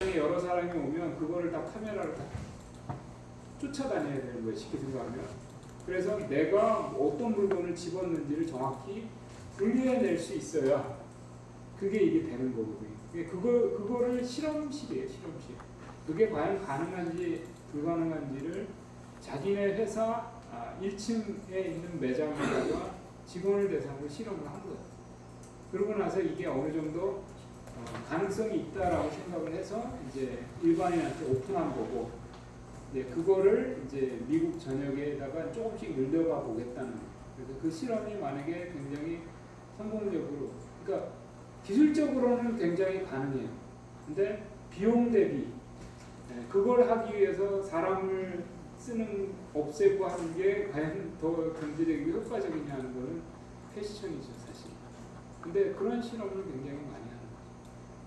여러 사람이 오면 그거를 다 카메라로 다 쫓아다녀야 되는 거예요. 쉽게 생각하면. 그래서 내가 어떤 물건을 집었는지를 정확히 분리해낼 수 있어야 그게 이게 되는 거거든요. 그거를 실험실이에요. 실험실. 그게 과연 가능한지 불가능한지를 자기네 회사 1층에 있는 매장에다가 직원을 대상으로 실험을 한 거예요. 그러고 나서 이게 어느 정도 가능성이 있다라고 생각을 해서 이제 일반인한테 오픈한 거고, 이제 그거를 이제 미국 전역에다가 조금씩 늘려가 보겠다는 거예요. 그래서 그 실험이 만약에 굉장히 성공적으로, 그러니까 기술적으로는 굉장히 가능해요. 근데 비용 대비 그걸 하기 위해서 사람을 없애고 하는 게 과연 더 경제적이고 효과적이냐 하는 거는 퀘스천이죠, 사실. 근데 그런 실험을 굉장히 많이 하는 거죠.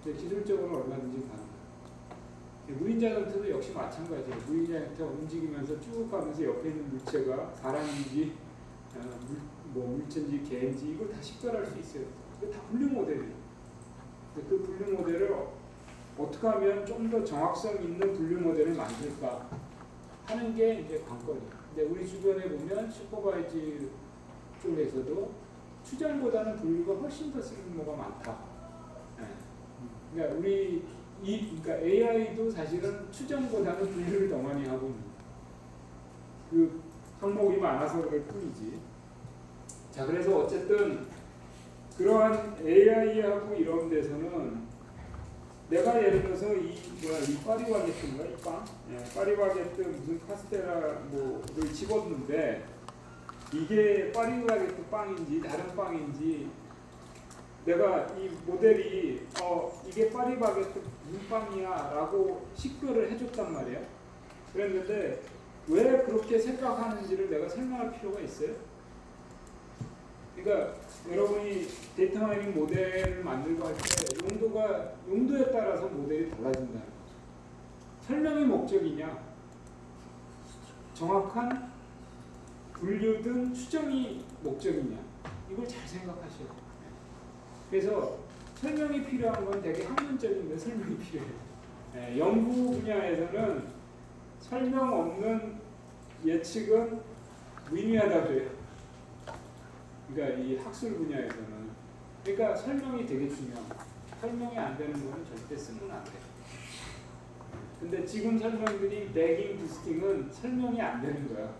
근데 기술적으로 얼마든지 가능해요. 무인자동차도 역시 마찬가지예요. 무인자동차 움직이면서 쭉 가면서 옆에 있는 물체가 사람인지 물체인지 개인지 이걸 다 식별할 수 있어요. 이거 다 분류 모델이에요. 그 분류 모델을 어떻게 하면 좀 더 정확성 있는 분류 모델을 만들까 하는 게 이제 관건이에요. 근데 우리 주변에 보면 슈퍼바이즈 쪽에서도 추정보다는 분류가 훨씬 더 쓸모가 많다. 그러니까 그러니까 AI도 사실은 추정보다는 분류를 더 많이 하고 있는 그 항목이 많아서 그럴 뿐이지. 자, 그래서 어쨌든 그러한 AI하고 이런 데서는 내가 예를 들어서 이 파리바게뜨인가 이 빵, 파리바게뜨 무슨 카스테라 뭐를 집었는데 이게 파리바게뜨 빵인지 다른 빵인지 내가 이 모델이 이게 파리바게뜨 무슨 빵이야라고 식별을 해줬단 말이야. 그랬는데 왜 그렇게 생각하는지를 내가 설명할 필요가 있어요? 그러니까 여러분이 데이터 마이닝 모델을 만들고 할 때 용도에 따라서 모델이 달라진다는 거죠. 설명이 목적이냐, 정확한 분류든 추정이 목적이냐, 이걸 잘 생각하셔야 돼요. 그래서 설명이 필요한 건 되게 학문적인 설명이 필요해요. 연구 분야에서는 설명 없는 예측은 무의미하다고 해요. 그러니까 이 학술 분야에서는. 그러니까 설명이 되게 중요합니다. 설명이 안 되는 거는 절대 쓰면 안 돼요. 근데 지금 설명들이 배깅 부스팅은 설명이 안 되는 거야.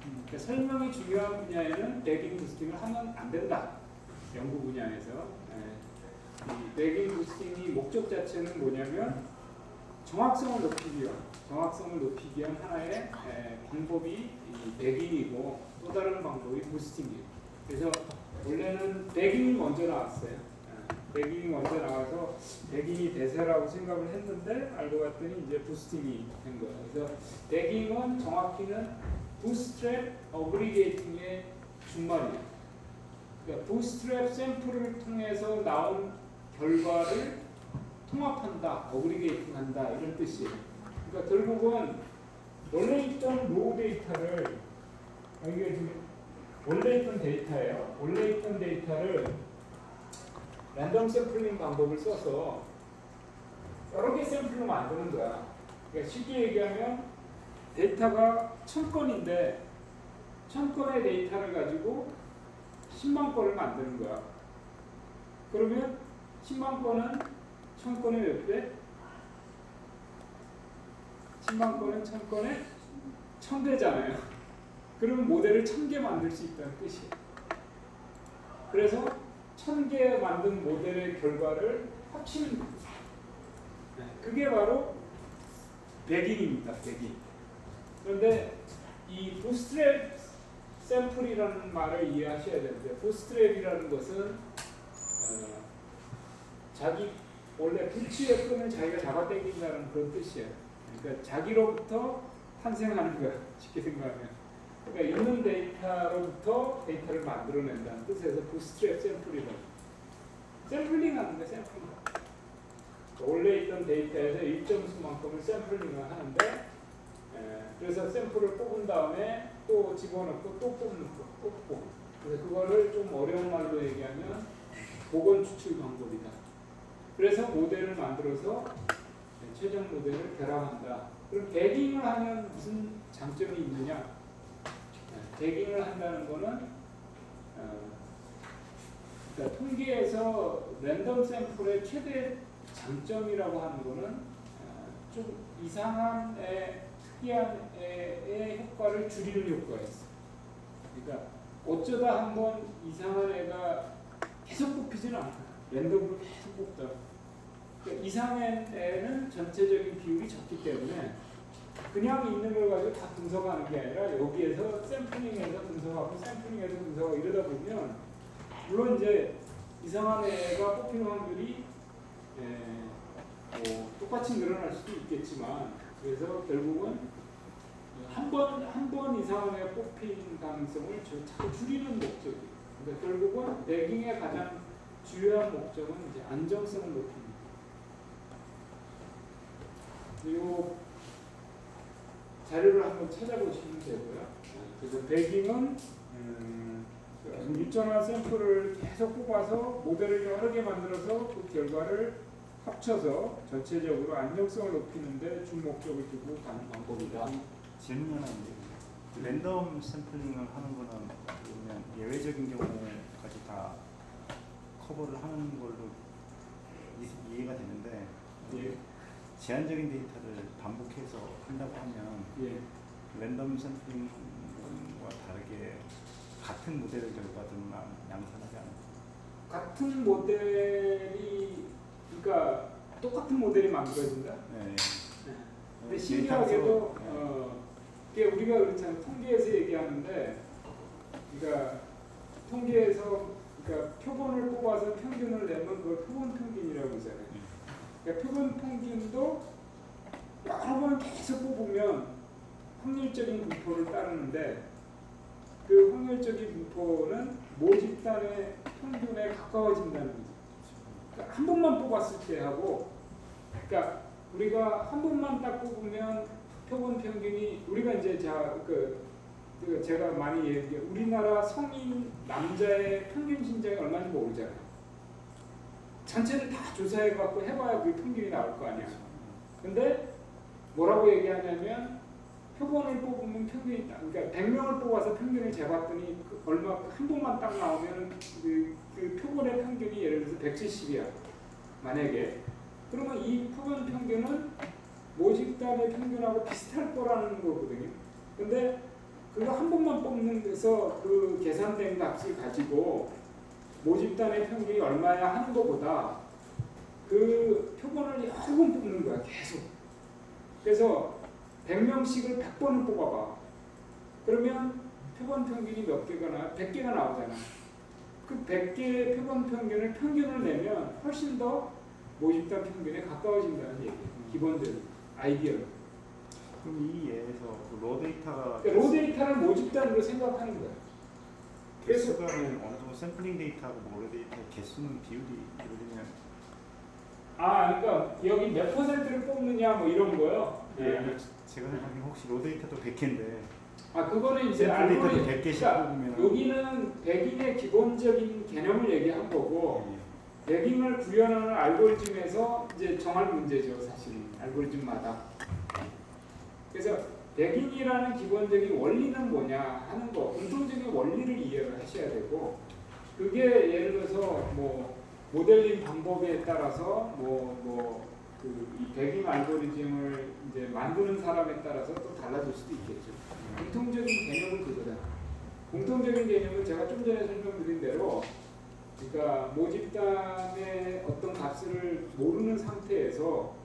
그러니까 설명이 중요한 분야에는 배깅 부스팅을 하면 안 된다. 연구 분야에서. 이 배깅 부스팅이 목적 자체는 뭐냐면 정확성을 높이기 위한 하나의 방법이 배깅이고 또 다른 방법이 부스팅이에요. 그래서 원래는 배깅이 먼저 나왔어요. 배깅이 먼저 나와서 배깅이 대세라고 생각을 했는데 알고 봤더니 이제 부스팅이 된 거예요. 그래서 배깅은 정확히는 부스트랩 어그리게이팅의 준말이에요. 그러니까 부스트랩 샘플을 통해서 나온 결과를 통합한다, 어그리게이팅한다 이런 뜻이에요. 그러니까 결국은 원래 있던 로우 데이터를 이게 지금 원래 있던 데이터예요. 원래 있던 데이터를 랜덤 샘플링 방법을 써서 여러 개 샘플로 만드는 거야. 그러니까 쉽게 얘기하면 데이터가 1000건인데 1000건의 데이터를 가지고 10만 건을 만드는 거야. 그러면 10만 건은 1000건의 몇 배? 10만 건은 1000건의 1000배잖아요. 그러면 모델을 1000개 만들 수 있다는 뜻이에요. 그래서 1000개 만든 모델의 결과를 합치는 거예요. 그게 바로 배깅입니다. 배깅. 그런데 이 부스트랩 샘플이라는 말을 이해하셔야 되는데, 부스트랩이라는 것은 자기 원래 부츠의 끈을 자기가 잡아당긴다는 그런 뜻이에요. 그러니까 자기로부터 탄생하는 거야. 쉽게 생각하면. 그러니까 있는 데이터로부터 데이터를 만들어낸다는 뜻에서 부스트랩 샘플이라고. 샘플링하는 거야. 샘플링. 원래 있던 데이터에서 일정 수만큼을 샘플링을 하는데, 그래서 샘플을 뽑은 다음에 또 집어넣고 또 뽑는 거, 또 뽑고. 그래서 그거를 좀 어려운 말로 얘기하면 복원 추출 방법이다. 그래서 모델을 만들어서 최종 모델을 결합한다. 그럼 배깅을 하면 무슨 장점이 있느냐? 배깅을 한다는 거는 그러니까 통계에서 랜덤 샘플의 최대 장점이라고 하는 거는 좀 이상한 특이한 의 효과를 줄이는 효과가 있어. 그러니까 어쩌다 한번 이상한 애가 계속 뽑히지는 않아. 랜덤으로 계속 뽑다. 그러니까 이상한 애는 전체적인 비율이 적기 때문에 그냥 있는 걸 가지고 다 분석하는 게 아니라 여기에서 샘플링해서 분석하고 샘플링해서 분석하고 이러다 보면 물론 이제 이상한 애가 뽑히는 확률이 뭐 똑같이 늘어날 수도 있겠지만 그래서 결국은 한 번 이상한 애가 뽑힌 가능성을 자꾸 줄이는 목적이에요. 그러니까 결국은 배깅의 가장 주요한 목적은 이제 안정성을 높이는. 이 자료를 한번 찾아보시면 되고요. 그래서 배깅은 일정한 샘플을 계속 뽑아서 모델을 여러 개 만들어서 그 결과를 합쳐서 전체적으로 안정성을 높이는데 주목적을 두고 가는 방법이다. 질문 하나 있는데 랜덤 샘플링을 하는 거는 그러면 예외적인 경우까지 다 커버를 하는 걸로 이해가 되는데 예. 제한적인 데이터를 반복해서 한다고 하면 예. 랜덤 샘플링과 다르게 같은 모델의 결과들만 양산하지 않을까? 같은 모델이 그러니까 똑같은 모델이 만들어진다. 네. 근데 신기하게도 데이터에서, 이게 우리가 그렇잖아요. 통계에서 얘기하는데, 그러니까 통계에서 그러니까 표본을 뽑아서 평균을 내면 그걸 표본 평균이라고 하잖아요. 그러니까 표본 평균도 여러 번 계속 뽑으면 확률적인 분포를 따르는데 그 확률적인 분포는 모집단의 평균에 가까워진다는 거죠. 그러니까 한 번만 뽑았을 때 하고, 그러니까 우리가 한 번만 딱 뽑으면 표본 평균이 우리가 이제 제가 많이 얘기해 우리나라 성인 남자의 평균 신장이 얼마인지 모르잖아요. 전체를 다 조사해 갖고 해봐야 그 평균이 나올 거 아니야. 근데 뭐라고 얘기하냐면 표본을 뽑으면 평균이 그러니까 100명을 뽑아서 평균을 재봤더니 얼마 한 번만 딱 나오면 그 표본의 평균이 예를 들어서 170이야. 만약에 그러면 이 표본 평균은 모집단의 평균하고 비슷할 거라는 거거든요. 근데 그거 한 번만 뽑는 데서 그 계산된 값을 가지고 모집단의 평균이 얼마야 하는 것보다 그 표본을 여러 번 뽑는 거야, 계속. 그래서 100명씩을 100번을 뽑아봐. 그러면 표본 평균이 몇 개가 100개가 나오잖아. 그 100개의 표본 평균을 내면 훨씬 더 모집단 평균에 가까워진다는 얘기예요. 기본적인 아이디어. 그럼 이 예에서 그 로 데이터가 그러니까 로 데이터를 모집단으로 생각하는 거야. 그래서 개수가 어느 정도 샘플링 데이터하고 모레 데이터의 개수는 비율이 예를 들면 그러니까 여기 몇 퍼센트를 뽑느냐 뭐 이런 거요. 제가 생각하기엔 혹시 로 데이터도 100개인데 그거는 이제 샘플 데이터도 알고리즘. 100개씩 그러니까 뽑으면 여기는 배깅의 기본적인 개념을 얘기한 거고 예. 배깅을 구현하는 알고리즘에서 이제 정할 문제죠, 사실. 알고리즘마다. 그래서 배깅이라는 기본적인 원리는 뭐냐 하는 거, 공통적인 원리를 이해를 하셔야 되고, 그게 예를 들어서 뭐 모델링 방법에 따라서 이 배깅 알고리즘을 이제 만드는 사람에 따라서 또 달라질 수도 있겠죠. 공통적인 개념은 그거다. 공통적인 개념은 제가 좀 전에 설명드린 대로, 그러니까 모집단의 어떤 값을 모르는 상태에서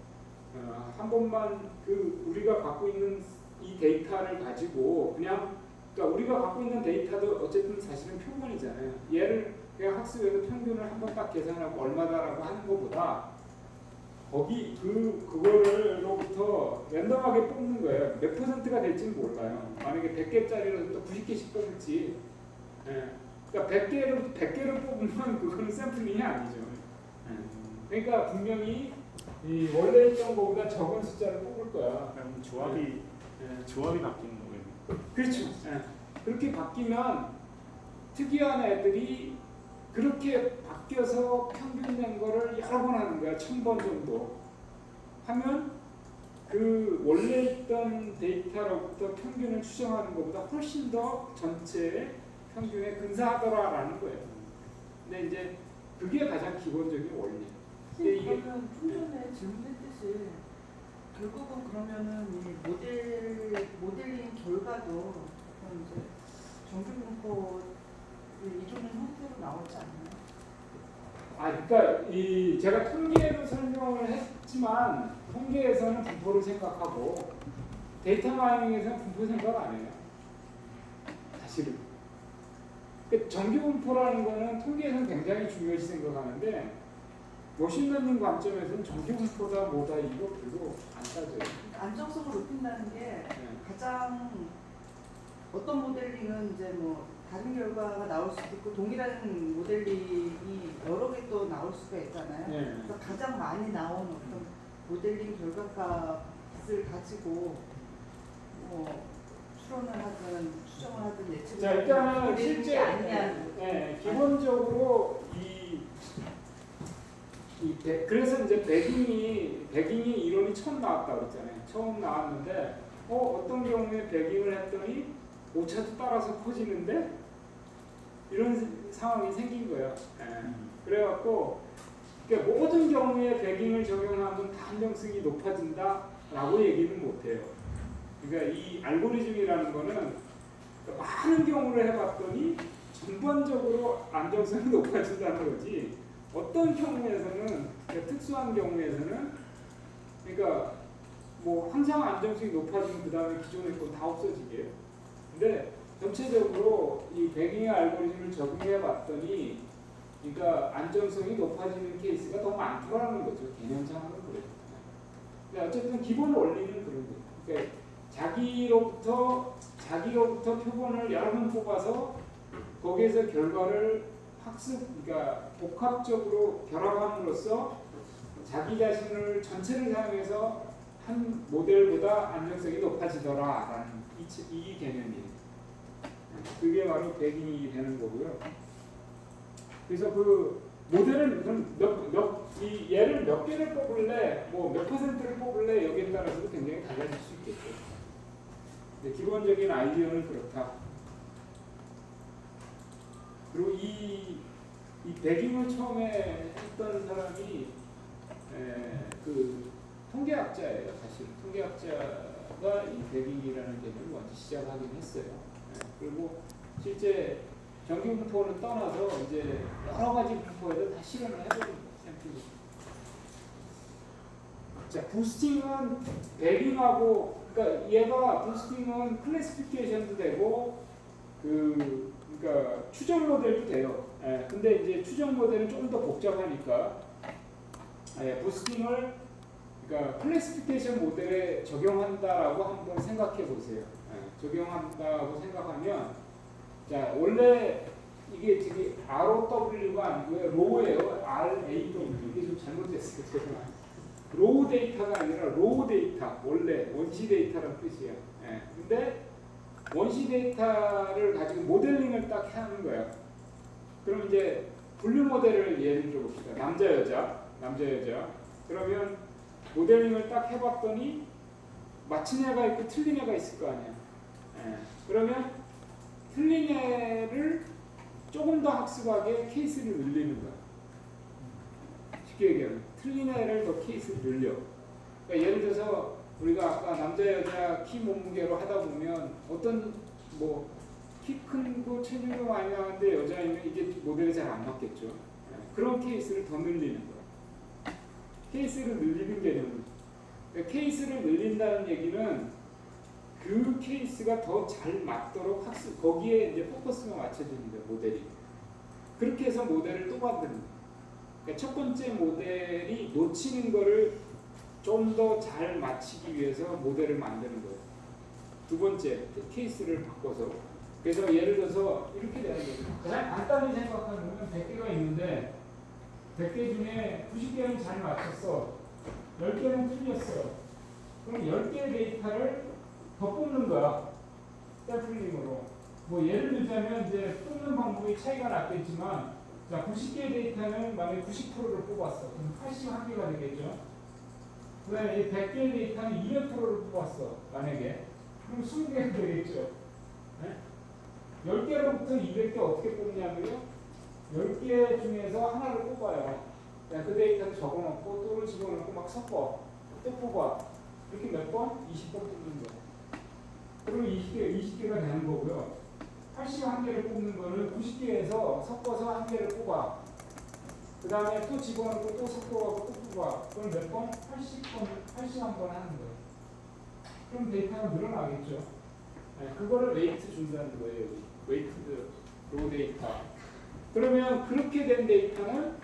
한 번만 우리가 갖고 있는 이 데이터를 가지고 그러니까 우리가 갖고 있는 데이터도 어쨌든 사실은 표본이잖아요. 얘를 그냥 학습해서 평균을 한 번 딱 계산하고 얼마다라고 하는 것보다 거기 그거로부터 랜덤하게 뽑는 거예요. 몇 퍼센트가 될지는 몰라요. 만약에 100개짜리로 또 90개씩 뽑을지. 그러니까 100개를 뽑으면 그거는 샘플링이 아니죠. 그러니까 분명히 이 원래 있던 것보다 적은 숫자를 뽑을 거야. 그럼 조합이 바뀌는 거예요. 그렇죠. 그렇게 바뀌면 특이한 애들이 그렇게 바뀌어서 평균 낸 거를 여러 번 하는 거야. 1000번 정도. 하면 그 원래 있던 데이터로부터 평균을 추정하는 것보다 훨씬 더 전체의 평균에 근사하더라라는 거예요. 근데 이제 그게 가장 기본적인 원리예요. 근데 이게 그러면 좀 전에 질문했듯이 결국은 그러면은 이 모델링 결과도 그럼 이제 정규 분포를 이루는 형태로 나오지 않나요? 그러니까 이 제가 통계로 설명을 했지만 통계에서는 분포를 생각하고 데이터 마이닝에서는 분포 생각 안 해요. 사실은. 그러니까 정규 분포라는 거는 통계에서는 굉장히 중요시 생각하는데 머신러닝 관점에서는 정규 분포다 뭐다 이거 별로 안 따져요. 안정성을 높인다는 게 네. 가장 어떤 모델링은 이제 뭐 다른 결과가 나올 수도 있고 동일한 모델링이 여러 개 또 나올 수가 있잖아요. 네. 그래서 가장 많이 나온 어떤 모델링 결과값을 가지고 뭐 추론을 하든 추정을 하든 예측을 자 일단은 하든 실제 아니면 기본적으로 그래서 이제 배깅이 이론이 처음 나왔다고 그랬잖아요. 처음 나왔는데 어떤 경우에 배깅을 했더니 오차도 따라서 커지는데 이런 상황이 생긴 거예요. 그래갖고 그러니까 모든 경우에 배깅을 적용하면 다 안정성이 높아진다라고 얘기는 못해요. 그러니까 이 알고리즘이라는 거는 많은 경우를 해봤더니 전반적으로 안정성이 높아진다는 거지. 어떤 경우에서는 그러니까 특수한 경우에서는 그러니까 뭐 항상 안정성이 높아지면 그 다음에 기존의 건 다 없어지게요. 근데 전체적으로 이 배깅의 알고리즘을 적용해봤더니 그러니까 안정성이 높아지는 케이스가 더 많더라는 거죠. 개념상으로 그래요. 근데 어쨌든 기본 원리는 그런 거예요. 그러니까 자기로부터 표본을 여러 번 뽑아서 거기에서 결과를 그러니까 복합적으로 결합함으로써 자기 자신을 전체를 사용해서 한 모델보다 안정성이 높아지더라라는 이 개념이에요. 그게 바로 배깅이 되는 거고요. 그래서 그 모델을 그럼 얘를 몇 개를 뽑을래, 뭐 몇 퍼센트를 뽑을래 여기에 따라서도 굉장히 달라질 수 있겠죠. 근데 기본적인 아이디어는 그렇다. 그리고 이 배깅을 처음에 했던 사람이 그 통계학자예요. 사실 통계학자가 이 배깅이라는 개념을 먼저 시작하긴 했어요. 그리고 실제 정규 분포는 떠나서 이제 여러 가지 분포에도 다 실험을 해보는 거예요. 샘플이. 자, 부스팅은 배깅하고 그러니까 얘가 부스팅은 클래시피케이션도 되고 그러니까 추정 모델도 돼요. 근데 이제 추정 모델은 조금 더 복잡하니까 부스팅을 그러니까 클래시피케이션 모델에 적용한다라고 한번 생각해 보세요. 적용한다고 생각하면 자 원래 이게 되게 ROW가 아니고요. 로우예요. RAW. 이게 좀 잘못됐어요. 죄송합니다. 로우 데이터가 아니라 로우 데이터. 원래 원시 데이터라는 뜻이에요. 근데 원시 데이터를 가지고 모델링을 딱 하는 거예요. 그럼 이제 분류 모델을 예를 들어 봅시다. 남자 여자. 그러면 모델링을 딱 해봤더니 맞춘 애가 있고 틀린 애가 있을 거 아니야. 그러면 틀린 애를 조금 더 학습하게 케이스를 늘리는 거야. 쉽게 얘기하면 틀린 애를 더 케이스를 늘려. 그러니까 예를 들어서 우리가 아까 남자 여자 키 몸무게로 하다 보면 어떤 뭐 키 큰 거 체중이 많이 나는데 여자이면 이게 모델이 잘 안 맞겠죠. 그런 케이스를 더 늘리는 거야. 케이스를 늘리는 개념은 그러니까 케이스를 늘린다는 얘기는 그 케이스가 더 잘 맞도록 학습 거기에 이제 포커스가 맞춰지는 거예요. 모델이 그렇게 해서 모델을 또 만드는 거예요. 그러니까 첫 번째 모델이 놓치는 거를 좀 더 잘 맞추기 위해서 모델을 만드는 거예요. 두 번째 케이스를 바꿔서 그래서 예를 들어서 이렇게 되는 거예요. 가장 간단히 생각하면 100개가 있는데 100개 중에 90개는 잘 맞췄어. 10개는 틀렸어. 그럼 10개의 데이터를 더 뽑는 거야. 샘플링으로. 뭐 예를 들자면 이제 뽑는 방법이 차이가 났겠지만 자 90개의 데이터는 만약에 90%를 뽑았어. 그럼 81개가 되겠죠. 그다음에 이 100개의 데이터는 200%를 뽑았어. 만약에. 그럼 20개가 되겠죠. 네? 10개로부터 200개 어떻게 뽑냐면요. 10개 중에서 하나를 뽑아요. 그냥 그 데이터를 적어놓고 또를 집어넣고 막 섞어. 또 뽑아. 이렇게 몇 번? 20번 뽑는 거야. 그러면 20개가 되는 거고요. 81개를 뽑는 거는 90개에서 섞어서 한 개를 뽑아. 그 다음에 또 집어넣고 또 섞어가고 또 뽑아. 그럼 몇 번? 81번 하는 거예요. 그럼 데이터가 늘어나겠죠. 네, 그거를 웨이트 준다는 거예요. 여기. 웨이트드 로 데이터. 그러면 그렇게 된 데이터는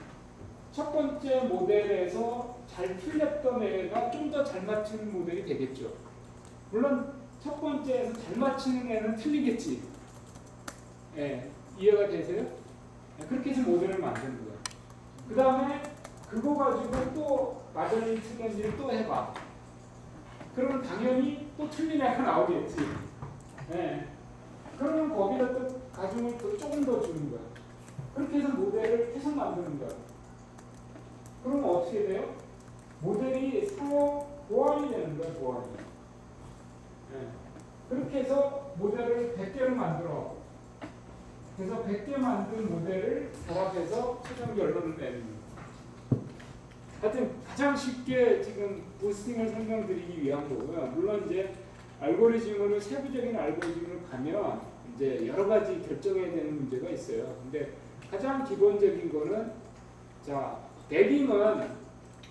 첫 번째 모델에서 잘 틀렸던 애가 좀 더 잘 맞추는 모델이 되겠죠. 물론 첫 번째에서 잘 맞추는 애는 틀리겠지. 예, 이해가 되세요? 예, 그렇게 해서 모델을 만드는 거예요. 그 다음에 그거 가지고 또 맞았는지 틀렸는지를 또 해봐. 그러면 당연히 또 틀린 애가 나오겠지. 예. 그러면 거기다 또 가중을 또 조금 더 주는 거야. 그렇게 해서 모델을 계속 만드는 거야. 그러면 어떻게 돼요? 모델이 상호 보완이 되는 거야, 보완이. 예. 그렇게 해서 모델을 100개를 만들어. 그래서 100개 만든 모델을 결합해서 최종 결론을 내는 거예요. 하여튼 가장 쉽게 지금 부스팅을 설명드리기 위한 거고요. 물론 이제 알고리즘으로 세부적인 알고리즘으로 가면 이제 여러 가지 결정해야 되는 문제가 있어요. 근데 가장 기본적인 거는 자, 대깅은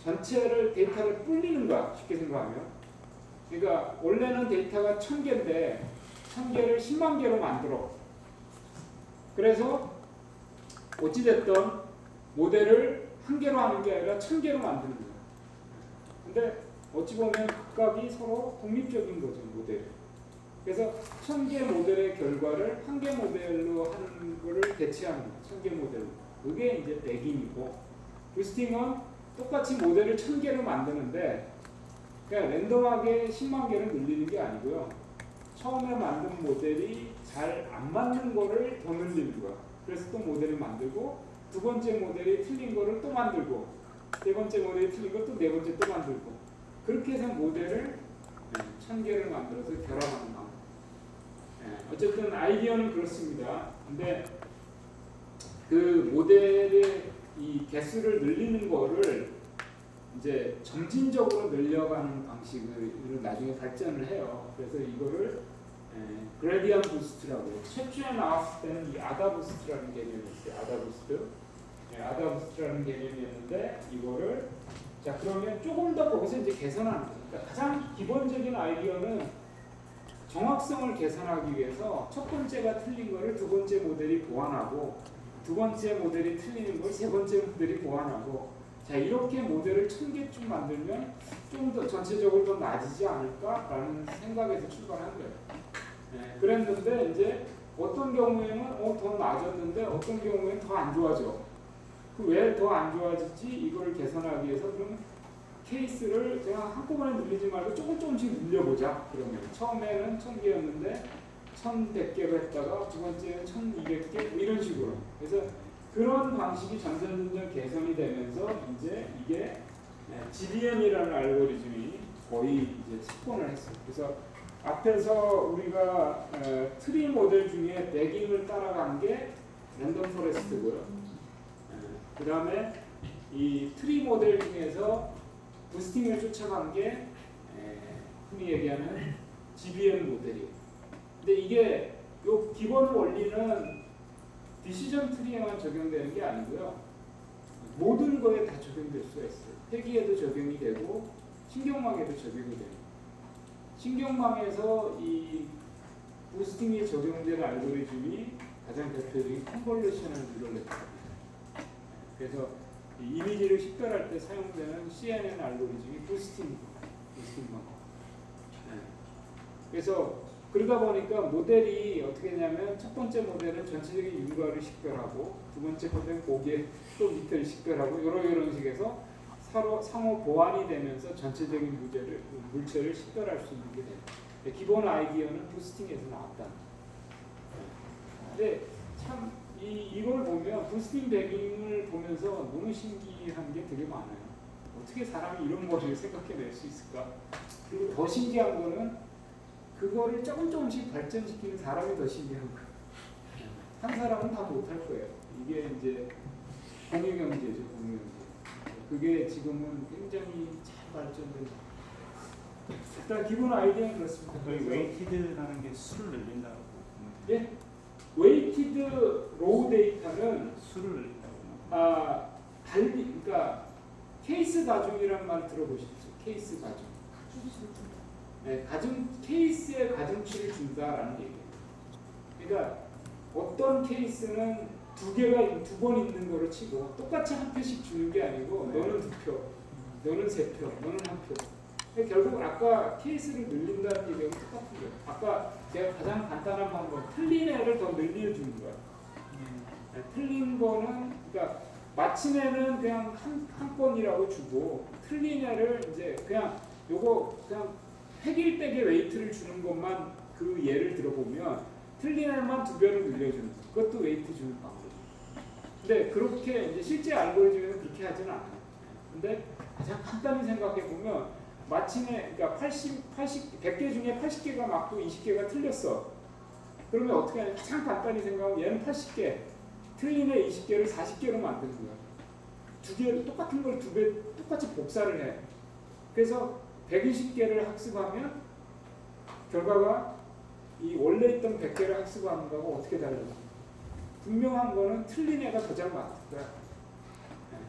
전체를 데이터를 불리는 거야. 쉽게 생각하면. 그러니까 원래는 데이터가 1000개인데 1000개를 10만 개로 만들어. 그래서 어찌됐든 모델을 한 개로 하는 게 아니라 1000개로 만드는 거야. 근데 어찌 보면 각각이 서로 독립적인 거죠, 모델. 그래서 1000개 모델의 결과를 한 개 모델로 하는 거를 대체하는 거예요. 1000개 모델로. 그게 이제 배깅이고, 부스팅은 똑같이 모델을 1000개로 만드는데 그냥 랜덤하게 10만 개를 늘리는 게 아니고요. 처음에 만든 모델이 잘 안 맞는 거를 더 늘리는 거야. 그래서 또 모델을 만들고, 두 번째 모델이 틀린 거를 또 만들고, 세 번째 모델이 틀린 거 또 네 번째 또 만들고, 그렇게 해서 모델을 1000개를 만들어서 결합하는 방법. 어쨌든 아이디어는 그렇습니다. 근데 그 모델의 이 개수를 늘리는 거를 이제 점진적으로 늘려가는 방식으로 나중에 발전을 해요. 그래서 이거를 그레디언트 부스트라고. 최초에 나왔을 때는 이 아다 부스트라는 개념이었어요. 아다 부스트라는 개념이었는데 이거를 자 그러면 조금 더 거기서 이제 개선하는 거죠. 그러니까 가장 기본적인 아이디어는 정확성을 개선하기 위해서 첫 번째가 틀린 거를 두 번째 모델이 보완하고, 두 번째 모델이 틀리는 걸 세 번째 모델이 보완하고, 자 이렇게 모델을 1000개쯤 만들면 좀 더 전체적으로 더 낮아지지 않을까라는 생각에서 출발한 거예요. 그랬는데 이제 어떤 경우에는 더 나아졌는데 어떤 경우에는 더 안 좋아져. 왜 더 안 좋아지지? 이걸 개선하기 위해서 그럼 케이스를 그냥 한꺼번에 늘리지 말고 조금씩 늘려보자. 그러면 처음에는 1000개였는데 1100개로 했다가 두 번째는 1200개 이런 식으로. 그래서 그런 방식이 점점 개선이 되면서 이제 이게 GBM이라는 알고리즘이 거의 이제 집권을 했어요. 그래서 앞에서 우리가 트리 모델 중에 배깅을 따라간 게 랜덤 포레스트고요. 그 다음에 이 트리 모델 중에서 부스팅을 쫓아간 게 흔히 얘기하는 GBM 모델이에요. 근데 이게 요 기본 원리는 디시전 트리에만 적용되는 게 아니고요. 모든 거에 다 적용될 수가 있어요. 회기에도 적용이 되고 신경망에도 적용이 돼요. 신경망에서 이 부스팅이 적용되는 알고리즘이 가장 대표적인 컨볼루셔널 뉴럴 네트워크입니다. 그래서 이 이미지를 식별할 때 사용되는 CNN 알고리즘이 부스팅망. 그래서 그러다 보니까 모델이 어떻게 했냐면 첫 번째 모델은 전체적인 윤곽을 식별하고, 두 번째 모델은 고개 또 밑을 식별하고, 이런 식에서 상호 보완이 되면서 전체적인 물체를 식별할 수 있는 게 돼요. 기본 아이디어는 부스팅에서 나왔다. 근데 참 이걸 보면 부스팅 배깅을 보면서 너무 신기한 게 되게 많아요. 어떻게 사람이 이런 머리를 생각해낼 수 있을까? 그리고 더 신기한 거는 그거를 조금씩 발전시키는 사람이 더 신기한 거예요. 한 사람은 다 못할 거예요. 이게 이제 공유경제죠, 공유경제. 그게 지금은 굉장히 잘 발전된. 일단 기본 아이디어는 그렇습니다. 저희 그래서 웨이티드라는 게 수를 늘린다고 보면 예, 웨이티드 로우 데이터는 수를 늘린다고 그러니까 케이스 가중이라는 말 들어보셨죠? 케이스 가중. 네, 케이스에 가중치를 준다라는 얘기예요. 그러니까 어떤 케이스는 두 번 있는 거로 치고 똑같이 한 표씩 주는 게 아니고 너는 2표, 너는 3표, 너는 1표. 그러니까 결국 아까 케이스를 늘린다는 얘기하고 똑같은 거예요. 아까 제가 가장 간단한 방법, 틀린 애를 더 늘려주는 거예요. 네, 틀린 거는 그러니까 맞힌 애는 그냥 한 건이라고 주고 틀린 애를 이제 그냥 요거 그냥 획일되게 웨이트를 주는 것만 그 예를 들어보면 틀린 애만 2배로 늘려주는 거. 그것도 웨이트 주는 방법이에요. 근데 그렇게 이제 실제 알고리즘에는 그렇게 하지는 않아요. 근데 가장 간단히 생각해 보면 맞힌 애 그러니까 100개 중에 80개가 맞고 20개가 틀렸어. 그러면 어떻게 하냐? 가장 간단히 생각하면 얘는 80개, 틀린 애 20개를 40개로 만드는 거야. 두 개를 똑같은 걸 2배 똑같이 복사를 해. 그래서 120개를 학습하면 결과가 이 원래 있던 100개를 학습하는 거하고 어떻게 다르냐? 분명한 거는 틀린 애가 더 잘 맞을 거야.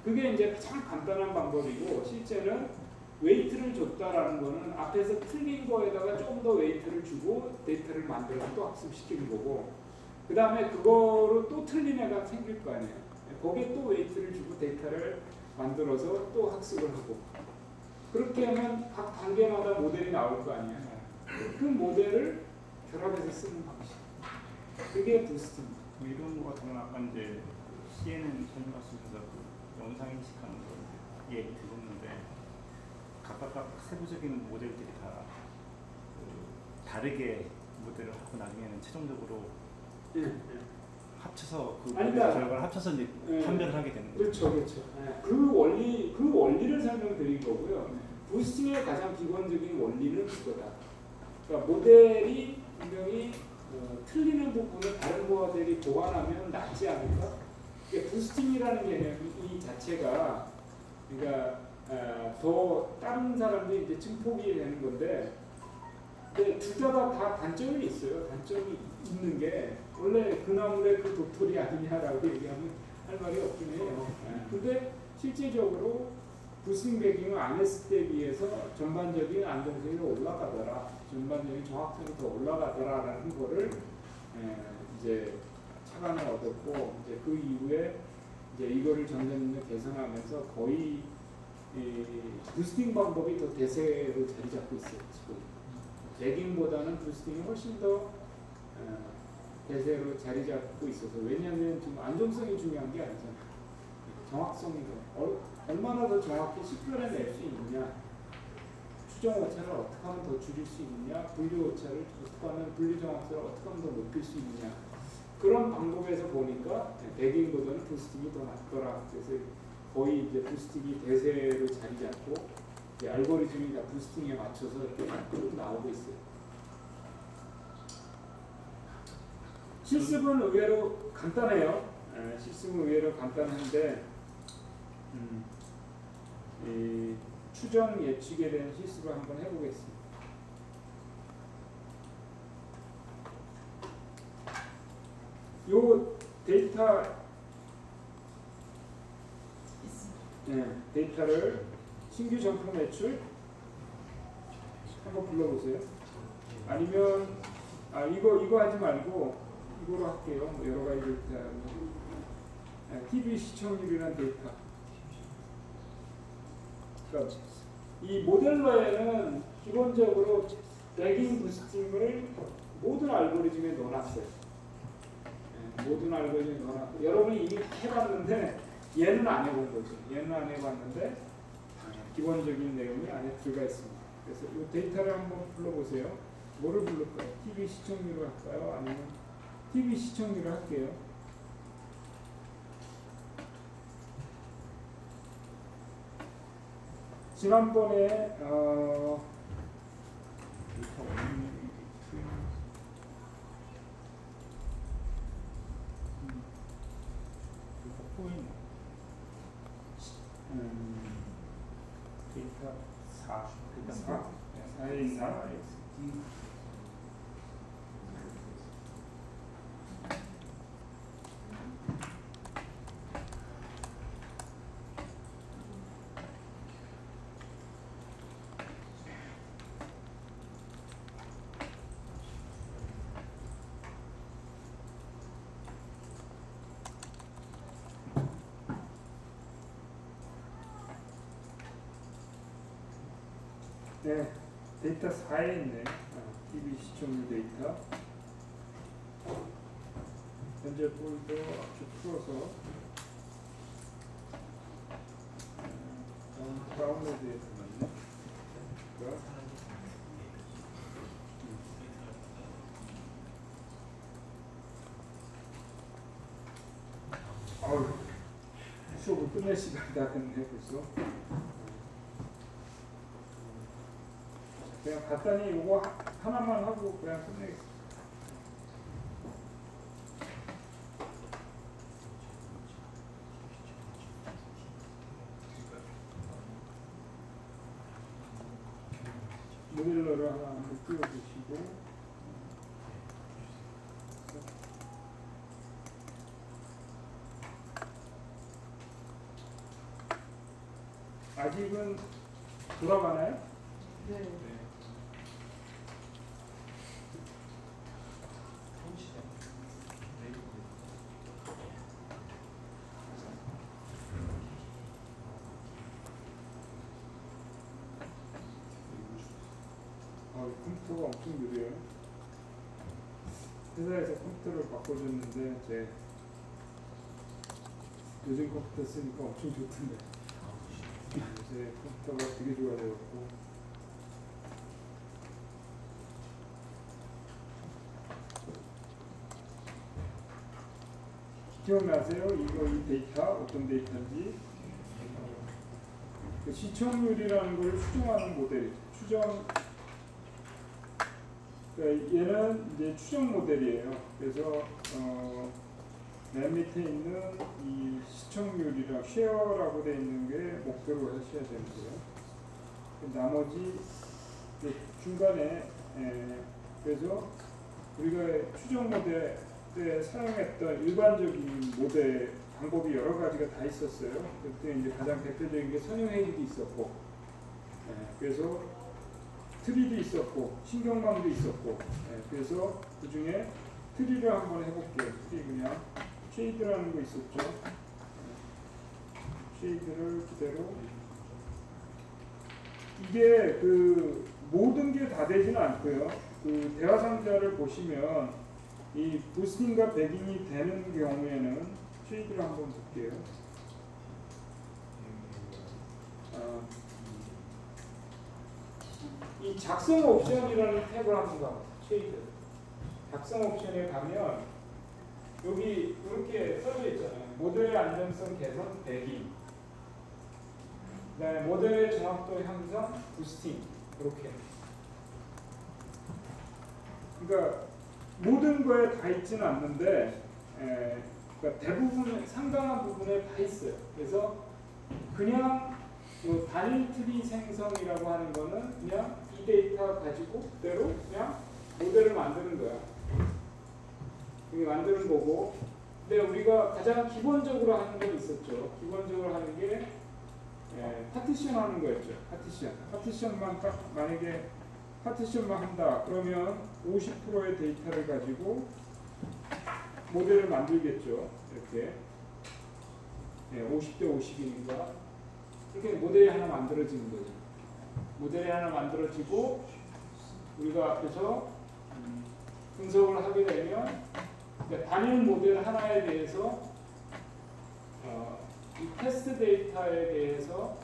그게 이제 가장 간단한 방법이고 실제는 웨이트를 줬다라는 거는 앞에서 틀린 거에다가 조금 더 웨이트를 주고 데이터를 만들어서 또 학습시키는 거고 그 다음에 그거로 또 틀린 애가 생길 거 아니에요. 거기에 또 웨이트를 주고 데이터를 만들어서 또 학습을 하고 그렇게 하면 각 단계마다 모델이 나올 거 아니에요. 그 모델을 결합해서 쓰는 방식. 그게 부스트입니다. 뭐 이런 거 같은 건 아까 이제 CNN 설명하시면서 그 영상 인식하는 거 예 들었는데 각각 세부적인 모델들이 다 다르게 모델을 하고 나중에는 최종적으로 합쳐서 그 모델 그러니까, 결과를 합쳐서 이제 판별을 하게 되는 거죠. 그렇죠, 그렇죠. 그 원리를 설명드린 거고요. 부스팅의 가장 기본적인 원리는 그거다. 그러니까 모델이 분명히 틀리는 부분을 다른 모델이 보완하면 낫지 않을까? 그러니까 부스팅이라는 개념이 자체가 그러니까 더 다른 사람들이 이제 증폭이 되는 건데, 근데 둘 다 단점이 있어요. 단점이 있는 게 원래 그 나물의 그 도토리 아니냐라고 얘기하면 할 말이 없긴 해요. 근데 실질적으로 부스팅 배깅을 안 했을 때에 비해서 전반적인 안정성이 올라가더라, 전반적인 정확성이 더 올라가더라라는 거를 이제 착안을 얻었고, 이제 그 이후에 이제 이거를 점점 개선하면서 거의 부스팅 방법이 더 대세로 자리 잡고 있어요. 지금 배깅보다는 부스팅이 훨씬 더 대세로 자리 잡고 있어서, 왜냐하면 지금 안정성이 중요한 게 아니잖아요. 정확성이 얼마나 더 정확히 식별해낼 수 있느냐, 추정 오차를 어떻게 하면 더 줄일 수 있느냐, 분류 오차를 어떻게 하면 분류 정확성을 어떻게 하면 더 높일 수 있느냐, 그런 방법에서 보니까 배깅보다는 부스팅이 더 낫더라. 그래서 거의 이제 부스팅이 대세로 자리 잡고 알고리즘이 다 부스팅에 맞춰서 이렇게 쭉 나오고 있어요. 실습은 의외로 간단해요. 실습은 의외로 간단한데 이 추정 예측에 대한 실습을 한번 해보겠습니다. 요 데이터를 신규 점포 매출 한번 불러보세요. 아니면 이거 하지 말고 이거로 할게요. 뭐 여러 가지 데이터, TV 시청률이라는 데이터. 그러니까 이 모델러에는 기본적으로 배깅 부스팅을 모든 알고리즘에 넣어놨어요. 모든 알고리즘에 넣어놨고, 여러분이 이미 해봤는데 얘는 안 해본 거죠. 얘는 안 해봤는데 기본적인 내용이 안에 들어가 있습니다. 그래서 이 데이터를 한번 불러보세요. 뭐를 부를까요? TV 시청률을 할까요? 아니면 TV 시청률을 할게요. 지난번에 데이터 원리 데이터 포인 데이터 4 데이터 4에 있나? 네, 데이터 4에 있네. TV 시청률 데이터. 현재 폴더 압축 풀어서 다운로드에 들어갔네. 아우, 수업을 끝낼 시간이 다 됐네 벌써. 그냥 간단히 이거 하나만 하고 그냥 끝내겠습니다. 모듈러를 하나 한번 띄워주시고 아직은 돌아가나요? 네. 컴퓨터가 엄청 느려요. 회사에서 컴퓨터를 바꿔줬는데 제 요즘 컴퓨터 쓰니까 엄청 좋던데 요새 컴퓨터가 되게 좋아져갖고 기억나세요? 이 데이터 어떤 데이터인지 그 시청률이라는 걸 추정하는 모델이죠. 그러니까 얘는 이제 추정 모델이에요. 그래서 맨 밑에 있는 이 시청률이랑 쉐어라고 되어 있는 게 목표로 하셔야 되는데요. 나머지 중간에 그래서 우리가 추정 모델 때 사용했던 일반적인 모델 방법이 여러 가지가 다 있었어요. 그때 이제 가장 대표적인 게 선형해지도 있었고, 그래서 트리도 있었고, 신경망도 있었고, 그래서 그 중에 트리를 한번 해볼게요. 트리 그냥 쉐이드라는 거 있었죠. 쉐이드를 그대로 이게 그 모든 게 다 되지는 않고요. 그 대화 상자를 보시면 이 부스팅과 백인이 되는 경우에는 쉐이드를 한번 볼게요. 이 작성 옵션이라는 탭을 한번 가보세요. 쉐이드. 작성 옵션에 가면 여기 이렇게 써져 있잖아요. 모델의 안정성 개선 백인. 그다음에 모델의 정확도 향상 부스팅. 이렇게. 그러니까 모든 거에 다 있지는 않는데, 그러니까 대부분 상당한 부분에 다 있어요. 그래서 그냥 요 단일 트리 생성이라고 하는 거는 그냥 이 데이터 가지고 그대로 그냥 모델을 만드는 거야. 이게 만드는 거고. 근데 우리가 가장 기본적으로 하는 건 있었죠. 기본적으로 하는 게 파티션 하는 거였죠. 파티션만 딱 만약에 파티션만 한다 그러면 50%의 데이터를 가지고 모델을 만들겠죠. 이렇게 50대 50이니까 이렇게 모델이 하나 만들어지는 거죠. 모델이 하나 만들어지고 우리가 그래서 분석을 하게 되면 그러니까 단일 모델 하나에 대해서 이 테스트 데이터에 대해서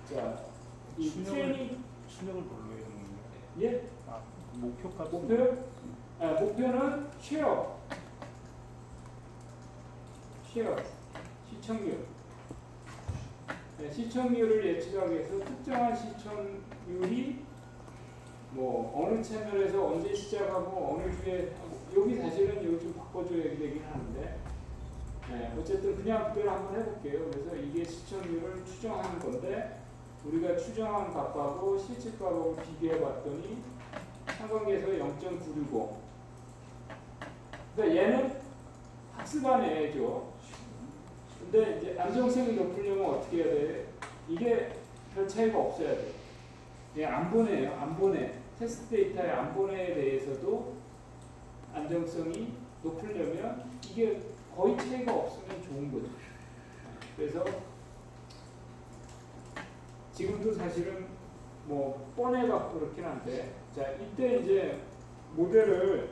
자 이 트레이닝 출력을 뭘로 해야 되는 거예요? 예? 목표값 목표는 쉐어 시청률 시청률을 예측하기 위해서 특정한 시청률이 뭐 어느 채널에서 언제 시작하고 어느 주에 여기 사실은 이거 좀 바꿔줘야 되긴 하는데 어쨌든 그냥 그대로 한번 해볼게요. 그래서 이게 시청률을 추정하는 건데 우리가 추정한 값하고 실제 값하고 비교해봤더니 상관계에서 0.965. 그러니까 얘는 학습한 애죠. 근데 이제 안정성이 높으려면 어떻게 해야 돼? 이게 별 차이가 없어야 돼. 얘 안 보내요. 안 보내. 테스트 데이터의 안 보내에 대해서도 안정성이 높으려면 이게 거의 차이가 없으면 좋은 거죠. 그래서 지금도 사실은 뭐 뻔해갖고 그렇긴 한데, 자 이때 이제 모델을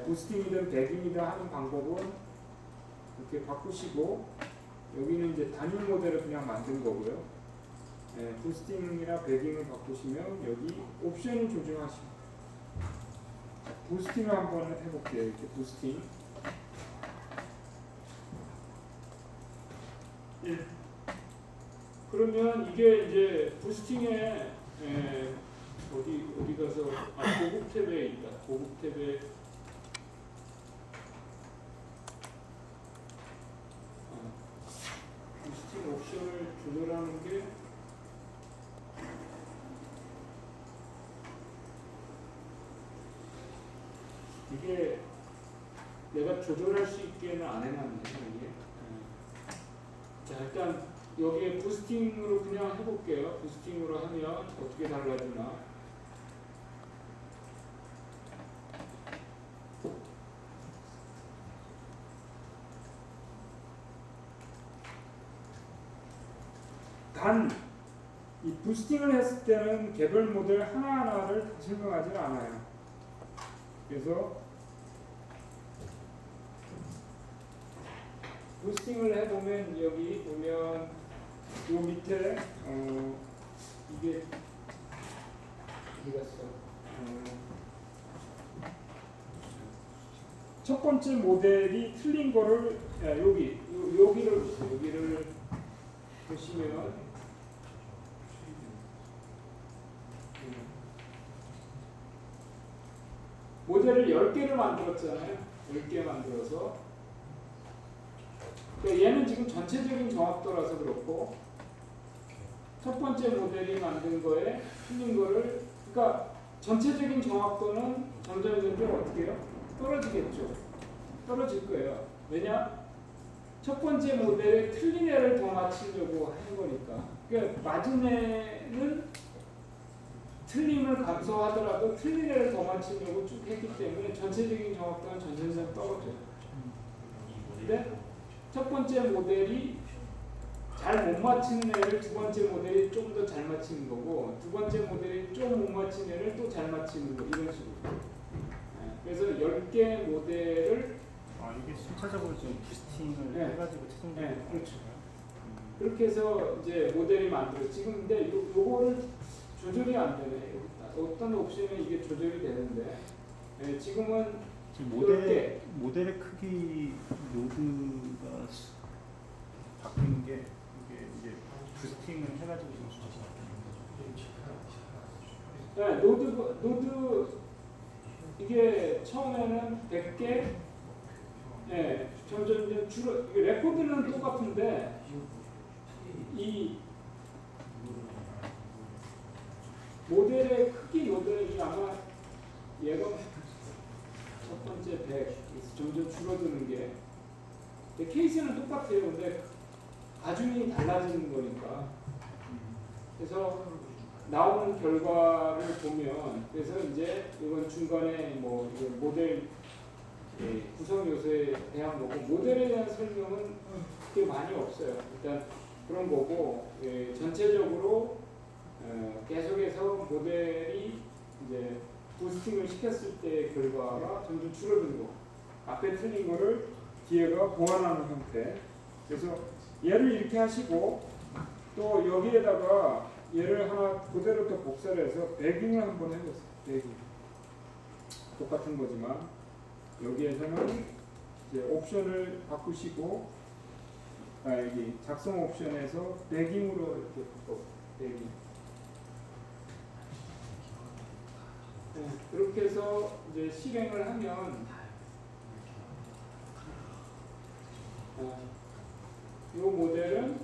부스팅이든 배깅이든 하는 방법은 이렇게 바꾸시고 여기는 이제 단일 모델을 그냥 만든 거고요. 부스팅이나 배깅을 바꾸시면 여기 옵션을 조정하시면 부스팅을 한번 해볼게요. 이렇게 부스팅. 그러면 이게 이제 부스팅에 어디 가서 고급 탭에 있다. 고급 탭에 부스팅 옵션을 조절하는 게 이게 내가 조절할 수 있게는 안 해놨네요. 이게. 자 일단 여기에 부스팅으로 그냥 해볼게요. 부스팅으로 하면 어떻게 달라지나. 단 이 부스팅을 했을 때는 개별 모델 하나하나를 다 설명하지 않아요. 그래서 부스팅을 해보면 여기 보면 요 밑에 이게 어디 갔어? 첫 번째 모델이 틀린 거를 여기를 보시면 모델을 10개를 만들었잖아요. 10개 만들어서 그러니까 얘는 지금 전체적인 정확도라서 그렇고 첫 번째 모델이 만든 거에 틀린 거를 그러니까 전체적인 정확도는 점점 어떻게 해요? 떨어지겠죠. 떨어질 거예요. 왜냐? 첫 번째 모델에 틀린 애를 더 맞추려고 하는 거니까. 그러니까 맞은 애는 틀림을 감소하더라도 틀린 애를 더 맞추려고 쭉 했기 때문에 전체적인 정확도는 점점 떨어져요. 근데 첫 번째 모델이 잘 못 맞히는 애를 두 번째 모델이 좀 더 잘 맞히는 거고 두 번째 모델이 좀 못 맞히는 애를 또 잘 맞히는 거 이런 식으로. 그래서 10개 모델을 이게 순차적으로 좀 부스팅을 해가지고 최종적으로 그렇죠. 그렇게 해서 이제 모델이 만들어 지금 근데 요거를 조절이 안 되네. 어떤 옵션은 이게 조절이 되는데 지금은 모델의 크기 노드가 바뀌는 게 이게 이제 부스팅을 해가지고 노드 이게 처음에는 100개 점점 줄어. 레코드는 똑같은데 이 모델의 크기 노드이 아마 얘가 첫 번째 100 점점 줄어드는 게 케이스는 똑같아요. 근데 가중이 달라지는 거니까. 그래서 나오는 결과를 보면 그래서 이제 이건 중간에 뭐 모델 구성 요소에 대한 거고 모델에 대한 설명은 그렇게 많이 없어요. 일단 그런 거고 전체적으로 계속해서 모델이 이제 부스팅을 시켰을 때 결과가 점점 줄어드는 거. 앞에 틀린 거를 뒤에가 보완하는 형태. 그래서 얘를 이렇게 하시고 또 여기에다가 얘를 하나 그대로 또 복사를 해서 배깅을 한번 해보세요. 배깅. 똑같은 거지만 여기에서는 이제 옵션을 바꾸시고 여기 작성 옵션에서 배깅으로 이렇게 바꿔. 배깅. 네, 그렇게 해서 이제 실행을 하면 이 모델은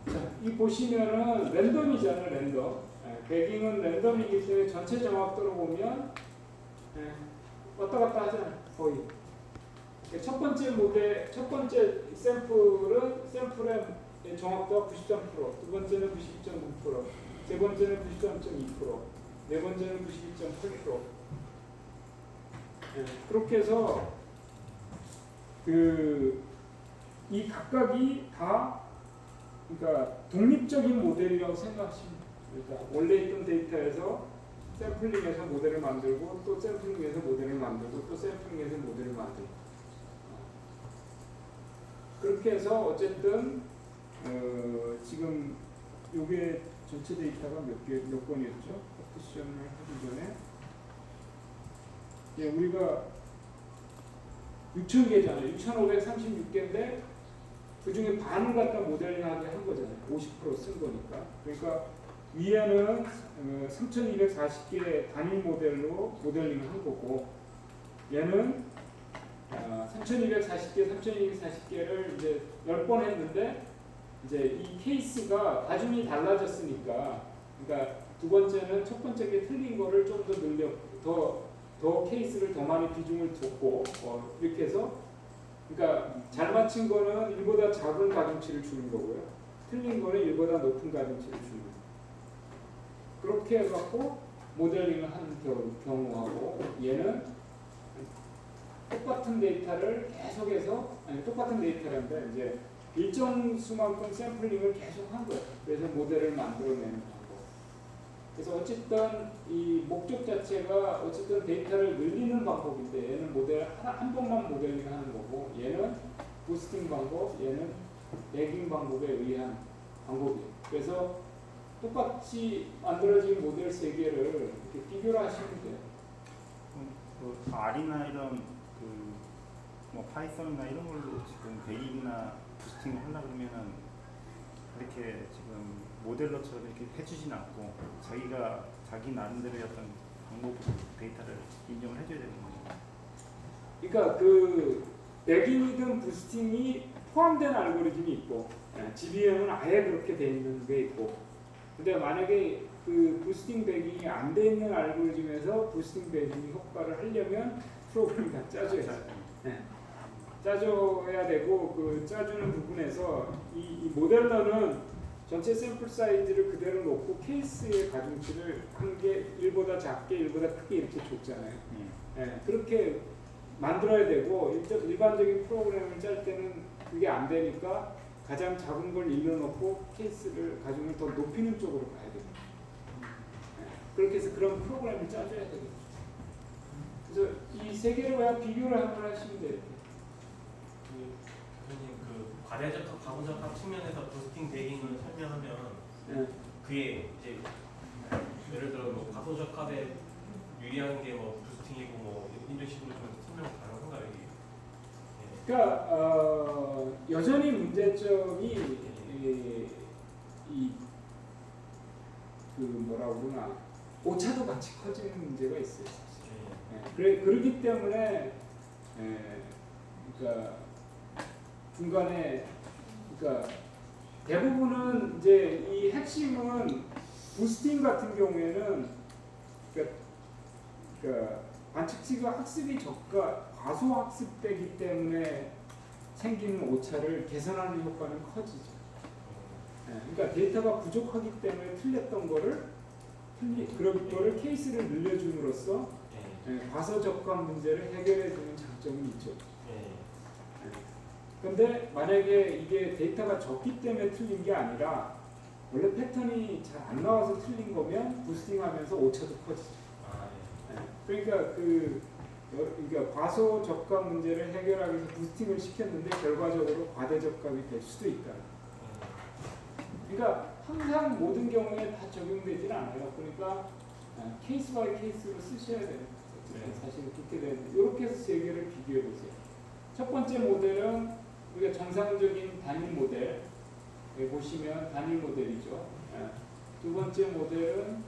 자, 이 보시면은 랜덤이잖아요, 랜덤. 배깅은 랜덤이기 때문에 전체 정확도로 보면 왔다 갔다 하잖아요, 거의. 첫 번째 모델, 첫 번째 샘플의 정확도가 93%, 두 번째는 92.9%, 세 번째는 93.2%, 네 번째는 92.8%. 그렇게 해서 이 각각이 다 그러니까 독립적인 모델이라고 생각하시면 돼요. 그러니까 원래 있던 데이터에서 샘플링해서 모델을 만들고 또 샘플링해서 모델을 만들고 또 샘플링해서 모델을 만들고 그렇게 해서 어쨌든 지금 요게 전체 데이터가 몇 건이었죠? 파티션을 하기 전에 우리가 6,000개잖아요. 6,536개인데 그 중에 반을 갖다 모델링하게 한 거잖아요. 50% 쓴 거니까. 그러니까 위에는 3,240개 단일 모델로 모델링을 한 거고 얘는 3,240개를 이제 10번 했는데 이제 이 케이스가 가중이 달라졌으니까 그러니까 두 번째는 첫 번째 게 틀린 거를 좀 더 늘려 더 케이스를 더 많이 비중을 줬고 이렇게 해서 그러니까 잘 맞힌 거는 1보다 작은 가중치를 주는 거고요. 틀린 거는 1보다 높은 가중치를 주는 거예요. 그렇게 해갖고 모델링을 하는 경우하고 얘는 똑같은 데이터를 계속해서 똑같은 데이터라는데 이제 일정 수만큼 샘플링을 계속 한 거예요. 그래서 모델을 만들어내는 방법. 그래서 어쨌든 이 목적 자체가 어쨌든 데이터를 늘리는 방법인데 얘는 모델 한 번만 모델링 하는 거고 얘는 부스팅 방법, 얘는 레깅 방법에 의한 방법이에요. 그래서 똑같이 만들어진 모델 세 개를 이렇게 비교를 하시면 돼요. R이나 이런 뭐 파이썬이나 이런 걸로 지금 배깅이나 부스팅을 하려고 그러면은 이렇게 지금 모델러처럼 이렇게 해주진 않고 자기 나름대로의 어떤 방법으로 데이터를 인정을 해줘야 되는 거죠. 그러니까 그 배깅이든 부스팅이 포함된 알고리즘이 있고 GBM은 아예 그렇게 돼 있는 게 있고 근데 만약에 그 부스팅 배깅이 안 돼 있는 알고리즘에서 부스팅 배깅 효과를 하려면 프로그램이 다 짜져야 돼요. 짜줘야 되고 그 짜주는 부분에서 이 모델러는 전체 샘플 사이즈를 그대로 놓고 케이스의 가중치를 한 개 1보다 작게 1보다 크게 이렇게 줬잖아요. 그렇게 만들어야 되고 일반적인 프로그램을 짤 때는 그게 안 되니까 가장 작은 걸 일러놓고 케이스를 가중을 더 높이는 쪽으로 가야 됩니다. 그렇게 해서 그런 프로그램을 짜줘야 되겠죠. 그래서 이 세 개를 그냥 비교를 한번 하시면 돼요. 교수님 그 과대적 과부적합 측면에서 부스팅 배깅을 설명하면 그게 이제 예를 들어 뭐 과소적합에 유리한 게 뭐 부스팅이고 뭐 이런 식으로 좀 설명 가능한가요? 그러니까 여전히 문제점이 그 뭐라고 그러나 오차도 같이 커지는 문제가 있어요. 사실. 그렇기 때문에 그러니까 중간에 그러니까 대부분은 이제 이 핵심은 부스팅 같은 경우에는 그러니까 관측치가 학습이 과소 학습되기 때문에 생기는 오차를 개선하는 효과는 커지죠. 그러니까 데이터가 부족하기 때문에 틀렸던 그런 거를 케이스를 늘려줌으로써 과소 적합 문제를 해결해주는 장점이 있죠. 그런데 만약에 이게 데이터가 적기 때문에 틀린 게 아니라 원래 패턴이 잘 안 나와서 틀린 거면 부스팅하면서 오차도 커지죠. 그러니까 그러니까 과소 적합 문제를 해결하기 위해서 부스팅을 시켰는데 결과적으로 과대 적합이 될 수도 있다. 그러니까 항상 모든 경우에 다 적용되지는 않아요. 그러니까 케이스 바이 케이스로 쓰셔야 돼요. 사실 그렇게 되는데 이렇게 해서 세 개를 비교해 보세요. 첫 번째 모델은 우리가 정상적인 단일 모델 보시면 단일 모델이죠. 두 번째 모델은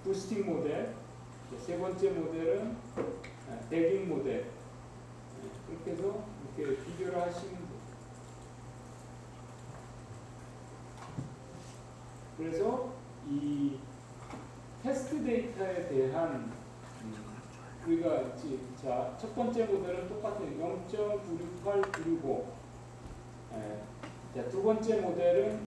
부스팅 모델, 세 번째 모델은 대깅 모델. 그렇게 해서 이렇게 비교를 하시면 돼요. 그래서 이 테스트 데이터에 대한 우리가 자, 첫 번째 모델은 똑같은 0.96895. 자, 두 번째 모델은